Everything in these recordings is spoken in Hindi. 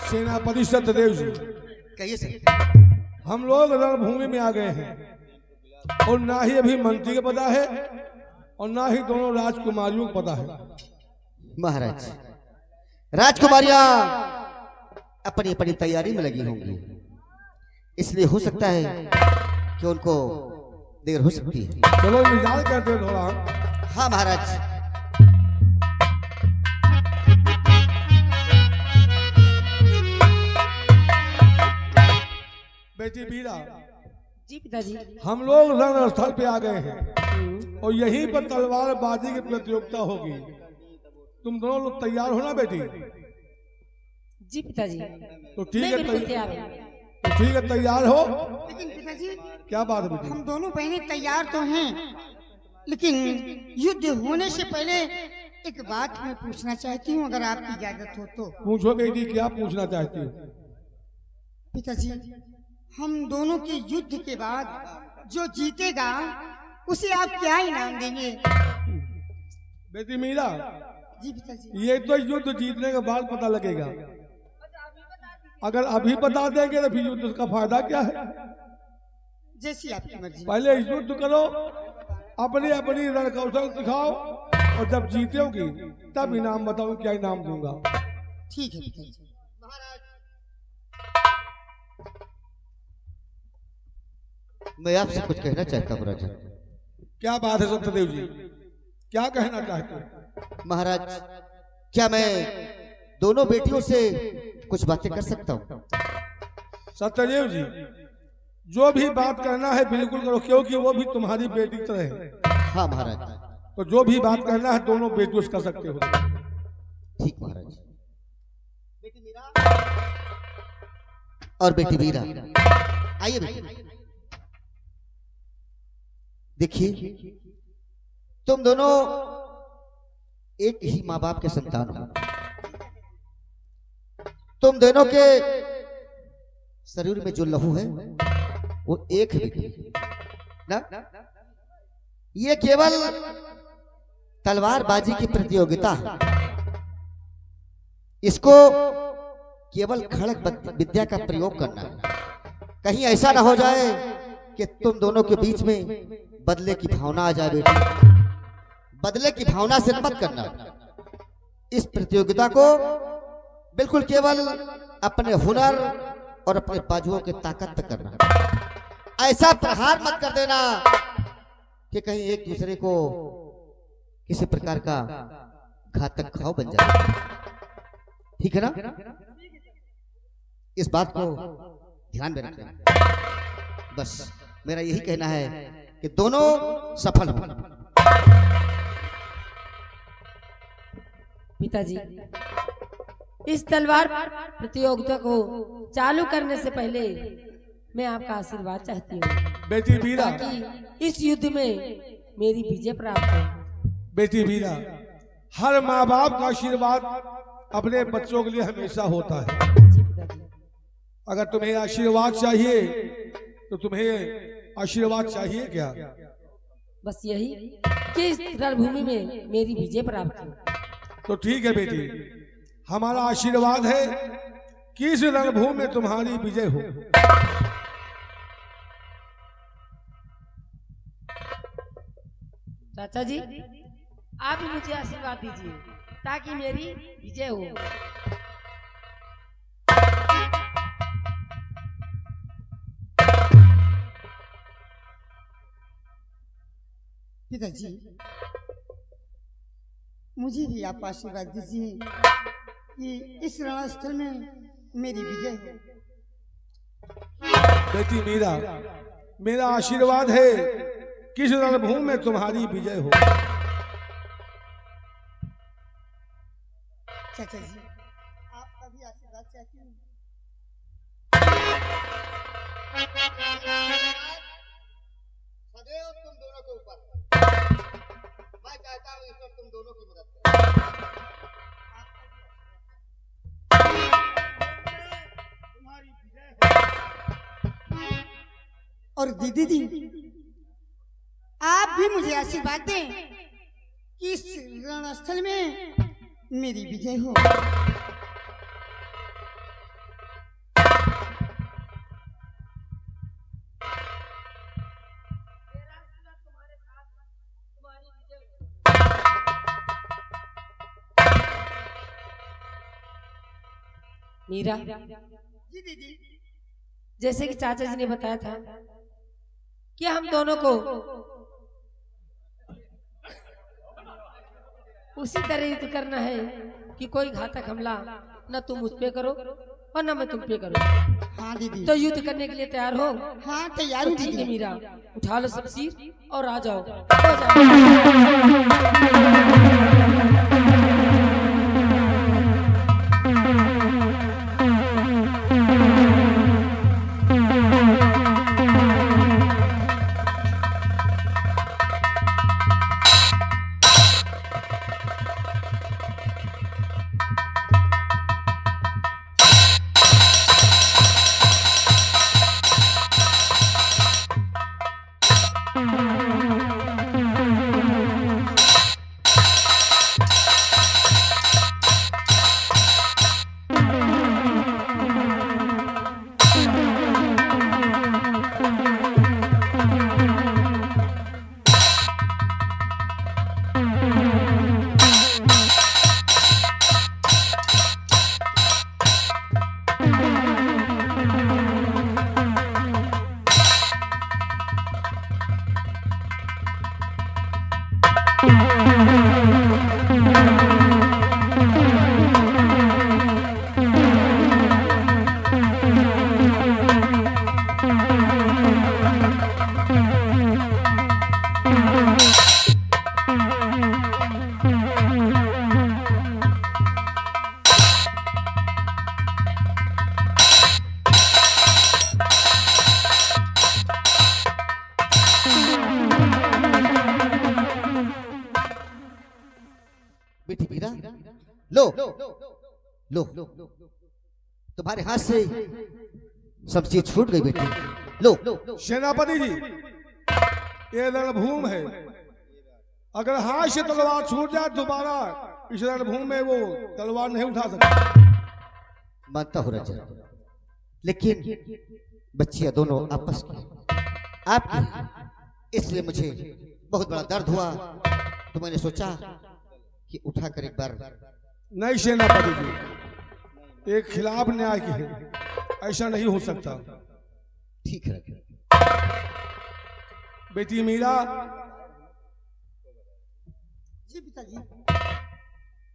सेनापति सत्यदेव जी, कहिए सर। हम लोग रणभूमि में आ गए हैं और ना ही अभी मंत्री को पता है और ना ही दोनों राजकुमारियों को पता है। महाराज, राजकुमारियां अपनी अपनी तैयारी में लगी होंगी, इसलिए हो सकता है कि उनको देर हो सकती है। चलो इंतजार करते हैं थोड़ा। हाँ महाराज। बेटी बीरा जी पिताजी। हम लोग रण स्थल पे आ गए हैं और यहीं पर तलवारबाजी की प्रतियोगिता होगी। तुम दोनों लोग तैयार हो ना बेटी? जी पिताजी। तो ठीक है, तैयार हूं। तो ठीक है, तैयार हो? लेकिन पिताजी, क्या बात है बेटी? हम दोनों बहनें तैयार तो हैं, लेकिन युद्ध होने से पहले एक बात मैं पूछना चाहती हूँ, अगर आपकी इजाजत हो तो। पूछो बेटी, क्या पूछना चाहती हो? पिताजी, हम दोनों के युद्ध के बाद जो जीतेगा उसे आप क्या इनाम देंगे? बेटी मीरा, जी पिताजी। ये तो युद्ध जीतने के बाद पता लगेगा। अगर अभी बता देंगे तो फिर युद्ध का फायदा क्या है? जैसी आपकी मर्जी। पहले युद्ध करो, अपनी अपनी रणकौशल दिखाओ और जब जीतोगी तब इनाम बताओ, क्या इनाम दूंगा। ठीक है पिताजी। मैं आपसे कुछ कहना चाहता हूँ राजा। क्या बात है सत्यदेव जी, क्या कहना चाहते हैं? महाराज, क्या मैं दोनों बेटियों से कुछ बातें कर सकता हूँ? सत्यदेव जी, जो भी बात करना है बिल्कुल करो, क्योंकि वो भी तुम्हारी बेटी तरह है। हाँ महाराज। तो जो भी बात करना है दोनों बेटियों से कर सकते हो। ठीक महाराज। बेटी मीरा और बेटी वीरा, आइए बेटी। देखिए, तुम दोनों एक ही माँ बाप के संतान हो। तुम दोनों के शरीर में जो लहू है वो एक है ना? ये केवल तलवारबाजी की प्रतियोगिता है। इसको केवल खड़ग विद्या का प्रयोग करना है। कहीं ऐसा ना हो जाए कि तुम दोनों के बीच में बदले की भावना आ जाए। बेटी, बदले की भावना से मत करना। इस प्रतियोगिता को बिल्कुल केवल अपने हुनर और अपने बाजुओं के ताकत पे करना। ऐसा प्रहार मत कर देना कि कहीं एक दूसरे को किसी प्रकार का घातक घाव बन जाए। ठीक है ना? इस बात को ध्यान में रखना। बस मेरा यही कहना है कि दोनों सफल हो। पिताजी, इस तलवार प्रतियोगिता को चालू करने से पहले मैं आपका आशीर्वाद चाहती हूँ बेटी वीरा, ताकि इस युद्ध में मेरी विजय प्राप्त हो। बेटी वीरा, हर माँ बाप का आशीर्वाद अपने बच्चों के लिए हमेशा होता है। जी पिताजी। अगर तुम्हें आशीर्वाद चाहिए तो तुम्हें आशीर्वाद चाहिए क्या? बस यही कि इस रणभूमि में मेरी विजय प्राप्त हो। तो ठीक है बेटी, हमारा आशीर्वाद है कि इस रणभूमि में तुम्हारी विजय हो। चाचा जी, आप ही मुझे आशीर्वाद दीजिए ताकि मेरी विजय हो। पिताजी, मुझे भी आप आशीर्वाद दीजिए कि इस रणस्थल में मेरी विजय हो। बेटी मीरा, मेरा आशीर्वाद है कि इस रणभूमि में तुम्हारी विजय हो। चाचा जी, आपका भी आशीर्वाद चाहती हूँ। सदैव तुम दोनों के ऊपर मैं चाहता हूँ ईश्वर तुम दोनों की मदद करे। और दीदी दी, आप भी मुझे आशीर्वाद दें कि इस रणस्थल में मेरी विजय हो। मीरा, जी दीदी। जैसे कि चाचा जी ने बताया था कि हम दोनों को उसी तरह युद्ध करना है कि कोई घातक हमला न तुम मुझ पे करो और न मैं तुम पे करूं। हाँ दीदी। तो युद्ध करने के लिए तैयार हो? हाँ तैयार तो हूँ ठीक है दीदी। मीरा, उठा लो शमशीर और आ जाओ। हो जाओ। बेटी मीरा, लो लो, तुम्हारे हाथ से शमशीर छूट गई बेटी। लो। सेनापति जी, ये रणभूमि है, अगर हाथ से तलवार छूट जाए दोबारा इस रणभूमि में वो तलवार नहीं उठा सकता। मानता हूँ राजा, लेकिन बच्चियां दोनों आपस की आपकी, इसलिए मुझे बहुत बड़ा दर्द हुआ, तो मैंने सोचा कि उठाकर एक बार। नहीं सेनापति जी, एक खिलाफ न्याय की है, ऐसा नहीं हो सकता। ठीक है बेटी मीरा, जी पिताजी।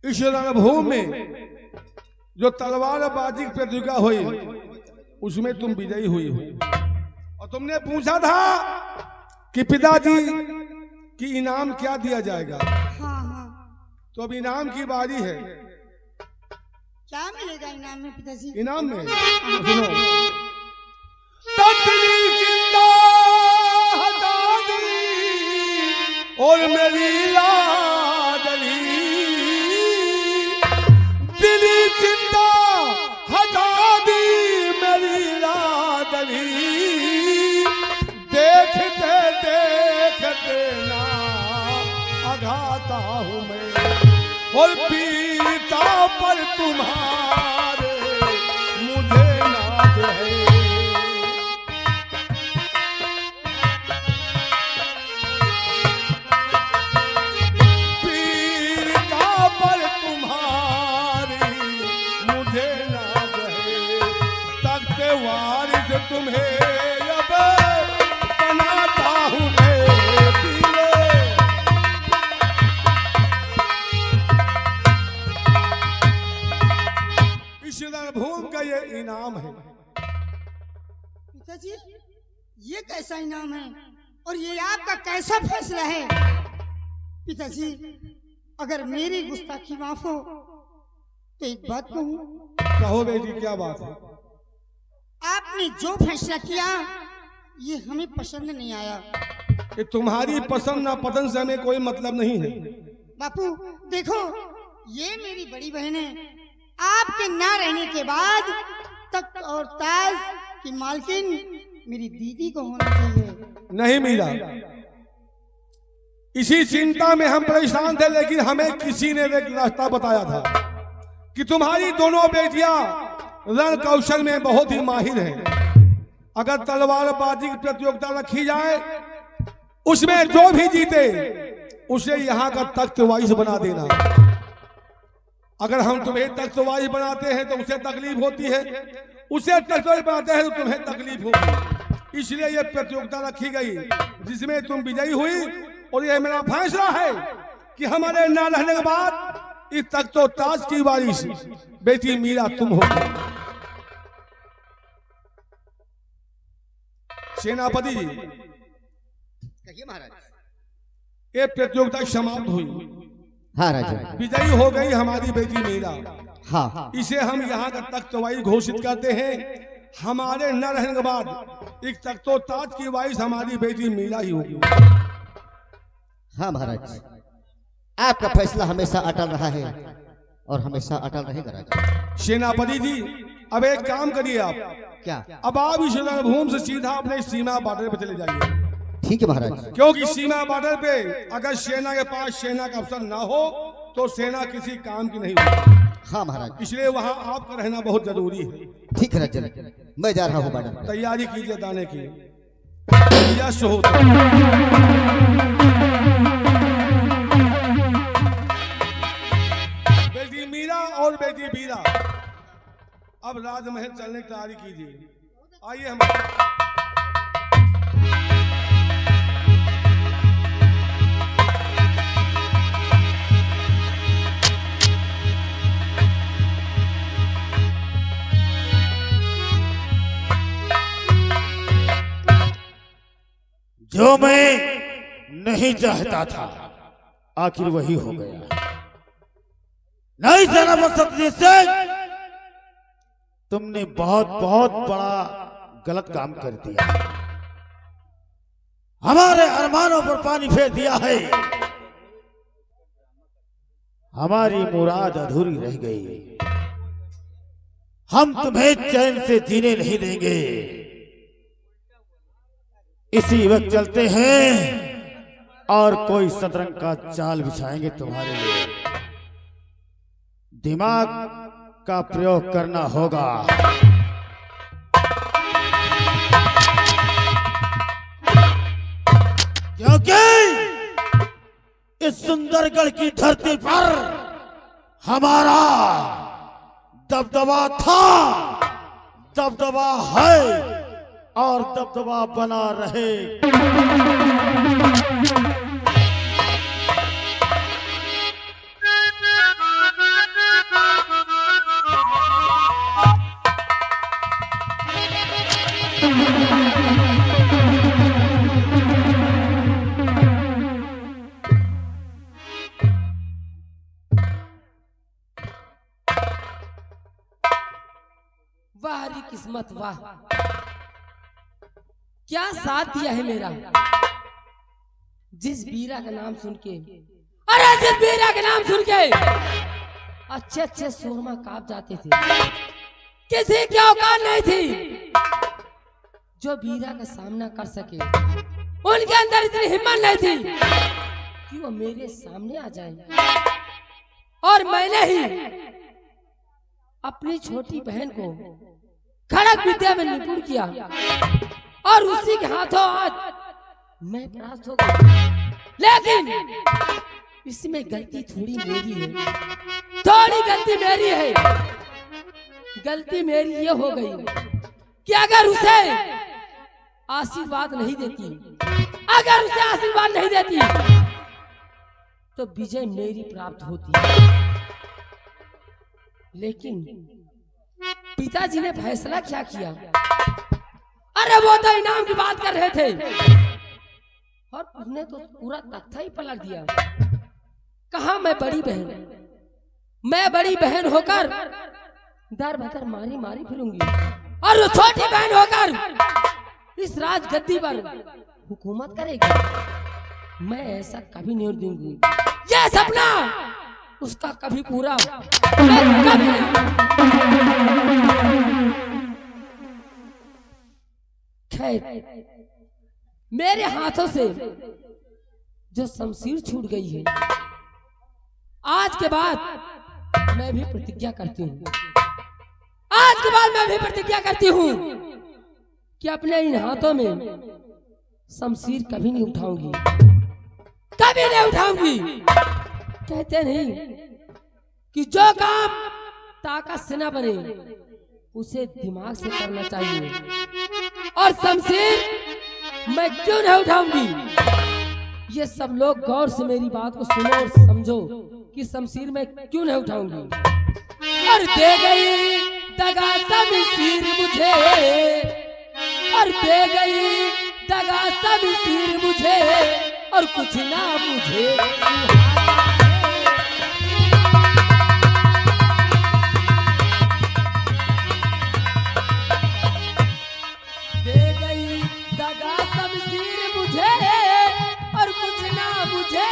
इस रणभूमि में जो तलवारबाजी की प्रतियोगिता हुई उसमें तुम विजयी हुई हो, और तुमने पूछा था कि पिताजी कि इनाम क्या दिया जाएगा। हाँ हाँ। तो अब इनाम की बारी है। क्या मिलेगा इनाम में पिताजी? इनाम में सुनो, ततली जिंदा हटा दी और मेरी लाडली, दिली जिंदा हटा दी मेरी लाडली, देखते देखते ना अघाता हूँ मैं और पीता पर तुम्हारे मुझे नाज है। पीता पर तुम्हारी मुझे नाज है, तख्त वारिस तुम्हें अब बनाता हूँ मैं पीले। रणभूमि का ये इनाम है। पिताजी, ये कैसा इनाम है और ये आपका कैसा फैसला है? पिताजी, अगर मेरी गुस्ताखी माफ हो तो एक बात कहूं। कहो बेटी, क्या बात है? आपने जो फैसला किया ये हमें पसंद नहीं आया। ये तुम्हारी पसंद ना पसंद से हमें कोई मतलब नहीं है। बापू देखो, ये मेरी बड़ी बहन है, आपके ना रहने के बाद तख्त और ताज की मालकिन मेरी दीदी को होना चाहिए। नहीं मीरा, इसी चिंता में हम परेशान थे, लेकिन हमें किसी ने एक रास्ता बताया था कि तुम्हारी दोनों बेटियां रण कौशल में बहुत ही माहिर हैं। अगर तलवारबाजी की प्रतियोगिता रखी जाए, उसमें जो भी जीते उसे यहाँ का तख्त वारिस बना देना। अगर हम तुम्हें तख्तवाई बनाते हैं तो उसे तकलीफ होती है, उसे तख्तवाई बनाते हैं तो तुम्हें तकलीफ होगी। इसलिए ये प्रतियोगिता रखी गई जिसमें तुम विजयी हुई, और यह मेरा फैसला है कि हमारे ना रहने के बाद इस तख्तो ताज की वारिस बेटी मीरा तुम हो। सेनापति जी, कहिए महाराज। ये प्रतियोगिता समाप्त हुई। हाँ राजा। विजयी हो गई हमारी बेटी मीरा। हाँ, इसे हम यहाँ का तख्तवाई घोषित करते हैं। हमारे न रहने के बाद एक तख्तो ताज की वारिस हमारी बेटी मीरा ही होगी। हाँ महाराज, आपका फैसला हमेशा अटल रहा है और हमेशा अटल रहेगा राजा। सेनापति जी, अब एक काम करिए आप, क्या? अब आप इस रणभूमि से सीधा अपने सीमा बॉर्डर पे चले जाइए। ठीक है महाराज। क्योंकि सीमा बॉर्डर पे अगर सेना के पास सेना का अफसर ना हो तो सेना किसी काम की नहीं होती। हाँ महाराज, इसलिए वहाँ आपका रहना बहुत जरूरी है। ठीक है राजा, मैं जा रहा हूँ बॉर्डर। तैयारी कीजिए जाने की। यश हो। बेटी मीरा और बेटी बीरा अब राजमहल चलने की तैयारी कीजिए। आइए हम। जो मैं नहीं चाहता था आखिर वही हो गया। नहीं सेना सत्य से तुमने बहुत बहुत बड़ा गलत काम कर दिया। हमारे अरमानों पर पानी फेर दिया है। हमारी मुराद अधूरी रह गई। हम तुम्हें चैन से जीने नहीं देंगे। इसी वक्त चलते हैं और कोई शतरंज का चाल बिछाएंगे तुम्हारे लिए। दिमाग का प्रयोग करना होगा। क्योंकि इस सुंदरगढ़ की धरती पर हमारा दबदबा था, दबदबा है और दबदबा बना रहे। वाह री किस्मत, वाह क्या साथ दिया है मेरा। जिस बीरा का नाम सुन के, अरे जिस बीरा का नाम सुन के अच्छे अच्छे सुरमा कांप जाते थे, किसी की औकात नहीं थी जो बीरा का सामना कर सके। उनके अंदर इतनी हिम्मत नहीं थी कि वो मेरे सामने आ जाए। और मैंने ही अपनी छोटी बहन को खड़क विद्या में निपुण किया और उसी के हाथों आज मैं परास्त हो गया। लेकिन इसमें गलती थोड़ी मेरी है, थोड़ी गलती मेरी है। गलती मेरी ये हो गई कि अगर उसे आशीर्वाद नहीं देती, अगर उसे आशीर्वाद नहीं देती तो विजय मेरी प्राप्त होती। लेकिन पिताजी ने फैसला क्या किया? अरे वो तो इनाम की बात कर रहे थे और उसने तो पूरा तख्ता ही पलट दिया। कहा मैं बड़ी बहन होकर दर बदर मारी मारी फिरूंगी और वो छोटी बहन होकर इस राजगद्दी पर हुकूमत करेगी। मैं ऐसा कभी नहीं दूंगी। ये सपना उसका कभी पूरा कभी खैर, मेरे हाथों से जो शमशीर छूट गई है, आज के बाद मैं भी प्रतिज्ञा करती हूँ, आज के बाद मैं भी प्रतिज्ञा करती हूँ कि अपने इन हाथों में शमशीर कभी नहीं उठाऊंगी, कभी नहीं उठाऊंगी। कहते नहीं कि जो काम ताकत से न बने उसे दिमाग से करना चाहिए। और शमशीर मैं क्यों नहीं उठाऊंगी? ये सब लोग गौर से मेरी बात को सुनो और समझो कि शमशीर मैं क्यों नहीं उठाऊंगी। और दे गई दगा शमशीर मुझे, और दे गई दगा शमशीर मुझे, और कुछ ना मुझे दे गई दगा शमशीर मुझे, और कुछ ना मुझे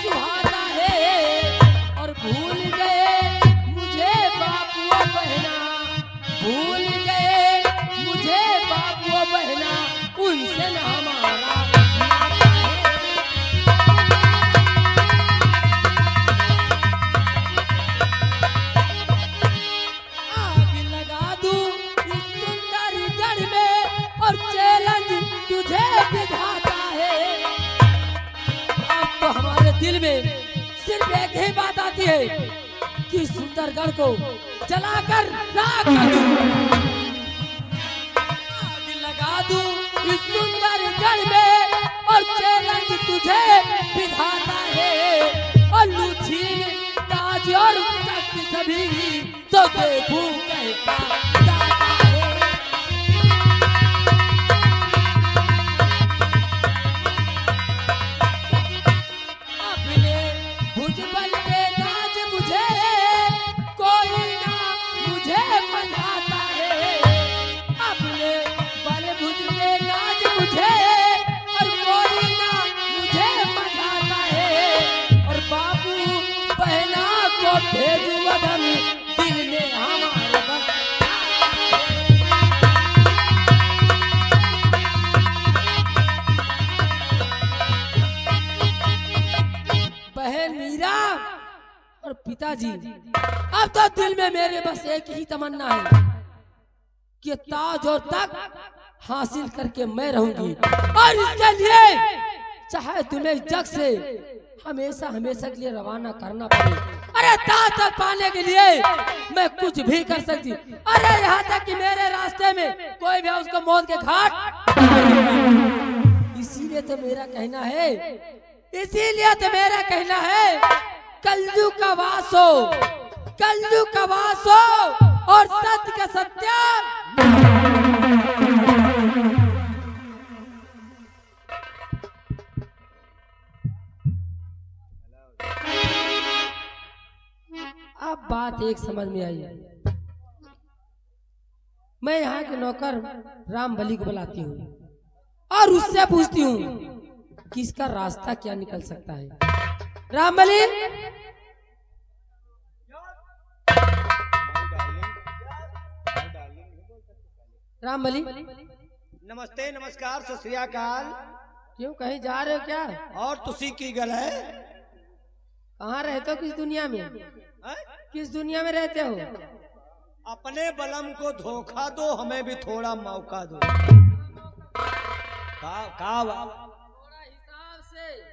सुहाना है। और भूल गए मुझे बापू और बहना, भूल गए मुझे बापू और बहना, उनसे न हमारा नाता है। आग लगा दूं इस सुंदर जड़ में, और चैलेंज तुझे विधाता है। अब तो हमारे दिल में सिर्फ एक ही बात आती है कि सुंदरगढ़ को जलाकर राख कर दूं। आग लगा दूं इस सुंदर जड़ में, और चैलेंज तुझे विधाता है। और लूछीन ताज और तख्त सभी तो देखूं कैसा दाता है। अपने भुजबल पे नाज मुझे, कोई ना मुझे बजाता है। अपने बल भुज पे नाज मुझे, और कोई ना मुझे बजाता है। और बापू बहना को भेज वदन, दिल में हमारे बस बहन मीरा और पिताजी, अब तो दिल में मेरे बस एक ही तमन्ना है कि ताज और तख्त हासिल करके मैं रहूंगी। और इसके लिए चाहे तुम्हें जग से हमेशा हमेशा के लिए रवाना करना पड़े, अरे ताज तक पाने के लिए मैं कुछ भी कर सकती। अरे यहाँ तक कि मेरे रास्ते में कोई भी उसको मौत के घाट। इसीलिए तो मेरा कहना है, इसीलिए तो मेरा कहना है, कलयुग का वास हो, कलयुग का वास हो, और सत्य का सत्य। अब बात एक समझ में आई। मैं यहाँ के नौकर रामबली को बुलाती हूँ और उससे पूछती हूँ कि इसका रास्ता क्या निकल सकता है। रामबली, रामबली, नमस्ते, नमस्कार, सत श्री अकाल। क्यों कहीं जा रहे हो क्या? और तुसी की गल है? कहाँ रहते हो? किस दुनिया में? किस दुनिया में रहते हो? अपने बलम को धोखा दो, हमें भी थोड़ा मौका दो।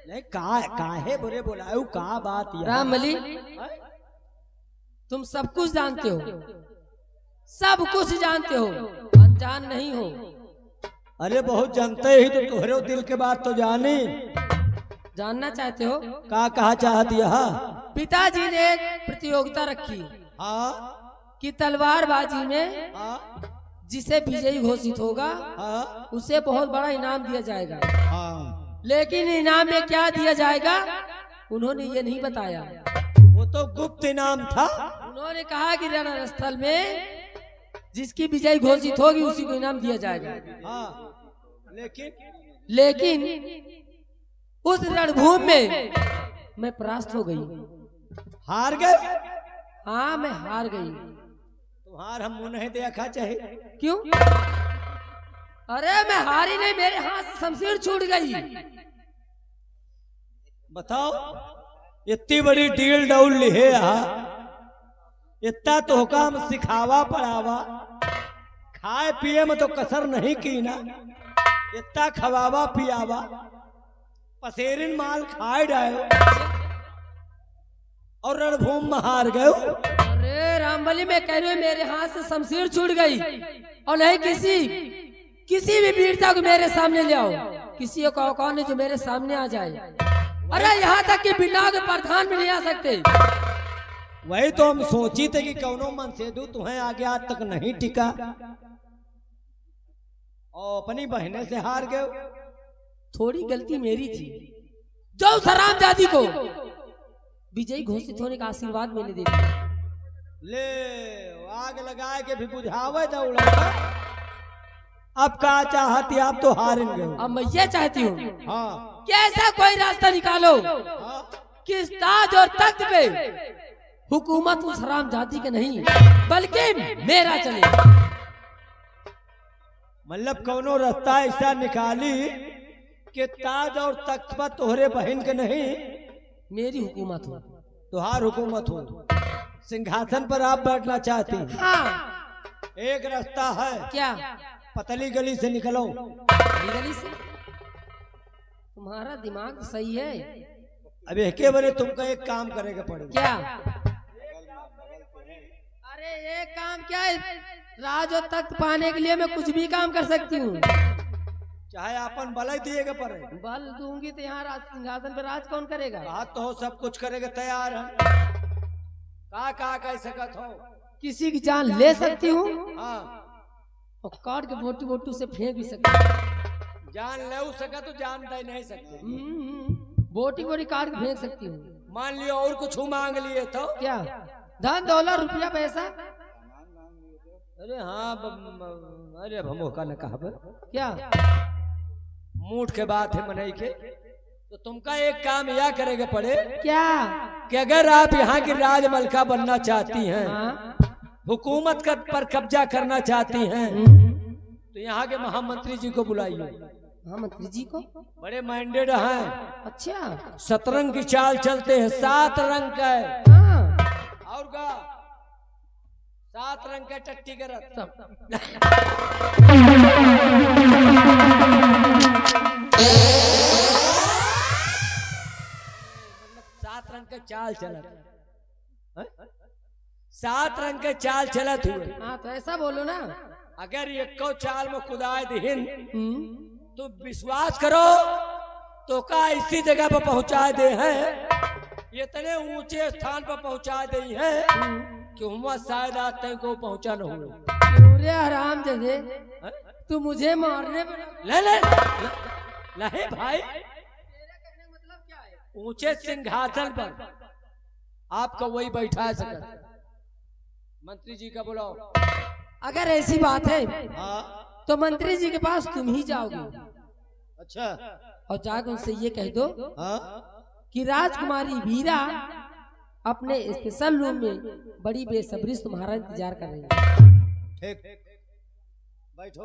नहीं काहे बुरे बुलाऊ, का बात है? रामबली, तुम सब कुछ जानते हो, सब कुछ जानते हो, अनजान नहीं हो। अरे बहुत जानते ही तो तुम्हारे दिल के बात तो जानी। जानना चाहते हो? का कहा चाहती है? पिताजी ने एक प्रतियोगिता रखी कि तलवारबाजी में जिसे विजयी घोषित होगा उसे बहुत बड़ा इनाम दिया जाएगा। लेकिन इनाम में क्या दिया जाएगा उन्होंने ये नहीं बताया। वो तो गुप्त इनाम था। उन्होंने कहा कि रणस्थल में जिसकी विजयी घोषित होगी उसी को इनाम दिया जाएगा। लेकिन उस रणभूमि में मैं परास्त हो गई। हार गए? हाँ, मैं हार गई। तुम्हार हम मुंह नहीं देखा चाहे। क्यों? अरे मैं हारी नहीं, मेरे हाथ से शमशीर छूट गई। बताओ, इतनी बड़ी डील डाउल लिहे, इतना तो हुकाम सिखावा पढ़ावा, खाए पिए में तो कसर नहीं की ना, इतना खवावा पियावा, पसेरिन माल खाए डायो, और रणभूमि में हार गए। अरे रामबली में कह रही हूँ मेरे हाथ से शमशीर छूट गई और नहीं किसी भी वीरता को मेरे सामने ले आओ, किसी को कौन है जो मेरे सामने आ जाए। अरे यहाँ तक कि बिना के प्रधान भी नहीं आ सकते। वही तो हम सोची थे कि कौनो मन से दू तुम्हें आगे आज तक नहीं टिका और अपनी बहने से हार गए। थोड़ी गलती मेरी थी जो सराम दादी को विजयी घोषित होने का आशीर्वाद मैंने दे दिया। ले आग लगाए के भी बुझावे दौड़ा। अब का चाहती आप तो हारेंगे। अब मैं ये चाहती हूँ हाँ कि ऐसा कोई रास्ता निकालो कि इस ताज और तख्त पे हुकूमत उस हराम जाति के नहीं बल्कि मेरा चले। मतलब कौनो रास्ता ऐसा निकाली कि ताज और तख्त पर तोहरे बहन के नहीं मेरी हुकूमत हो, तुहार हुकूमत हो, सिंहासन पर आप बैठना चाहती हैं। हाँ। एक रास्ता है, क्या? पतली गली से निकलो। गली से? तुम्हारा दिमाग सही है। अब एक बारे तुमको एक काम करेगा पड़ेगा। क्या? अरे एक काम क्या है, राज और तख्त पाने के लिए मैं कुछ भी काम कर सकती हूँ। चाहे अपन बल दिएगा पड़े। बल दूंगी तो यहाँ राज सिंहासन पे राज कौन करेगा? बात तो हो, सब कुछ करेगा, तैयार है। का कह सकत हो? किसी की जान ले सकती हूँ हाँ, और काट के बोटी बोटू से फेंक भी सकती हूँ। जान ले सका तो जान दे नहीं सकते। बोटी बोटी काट के फेंक सकती हूँ। मान लियो और कुछ मांग लिए तो क्या? धन दौलत रुपया पैसा? अरे हाँ अरे हम का न कहा क्या? मूठ के बात है मनई के। तो तुमका एक काम यह करेगा पड़े क्या? कि अगर आप यहाँ की राजमलका बनना चाहती हैं, हाँ? हुकूमत पर कब्जा करना चाहती हैं, तो यहाँ के महामंत्री जी को बुलाइए। महामंत्री जी को? बड़े माइंडेड हैं। अच्छा। शतरंग की चाल चलते हैं, 7 रंग का है। हाँ। और का 7 रंग का टट्टी का रथ। 7 रंग का चाल चलत, 7 रंग के चाल चलत हुए। हाँ तो ऐसा बोलो ना। अगर एको चाल में खुदाए दिहिन तो विश्वास करो तो का इसी जगह पर पहुंचा दे हैं, इतने ऊंचे स्थान पर पहुंचा दे हैं कि हम शायद आते को पहुंचा न हो। पूरे आराम जैसे तू मुझे मारने पर नहीं भाई, ऊंचे सिंहासन पर आपका वही बैठा सके। मंत्री जी का बुलाओ। अगर ऐसी बात है हाँ। तो मंत्री जी के पास तुम ही जाओगे। अच्छा। और जाकर उनसे ये कह दो हाँ? कि राजकुमारी वीरा अपने स्पेशल रूम में बड़ी बेसब्री से तुम्हारा इंतजार कर रही है। ठीक, बैठो।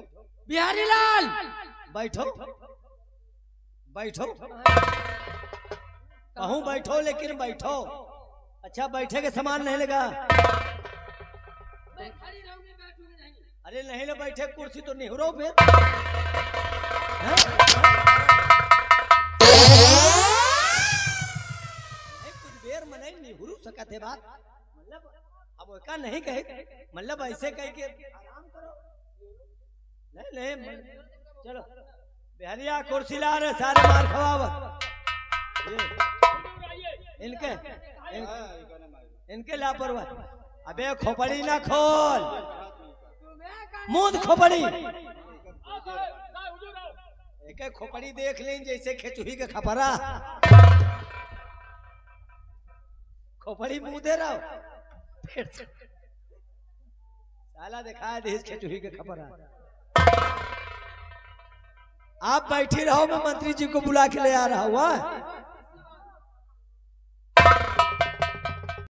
बिहारी लाल बैठो बैठो। कहूँ बैठो लेकिन बैठो। अच्छा बैठे के सामान नहीं लगा। अरे नहीं ले बैठे, कुर्सी तो निहरो फिर। कुछ देर में नहीं निहुरू सकत है बात। मतलब अब का नहीं कहे, मतलब ऐसे कह के आराम करो। नहीं चलो बिहारिया कुर्सी ला रहे, सारे मार खवावत। इनके लापरवाही। अबे खोपड़ी ना खोल, मुंह खोपड़ी। एक खोपड़ी देख लें जैसे खेचुही के खपरा। खोपड़ी मुंह दे रहा हो, साला दिखाया दे खेचुही के खपरा। आप बैठी रहो, मैं मंत्री जी को बुला के ले आ रहा हुआ।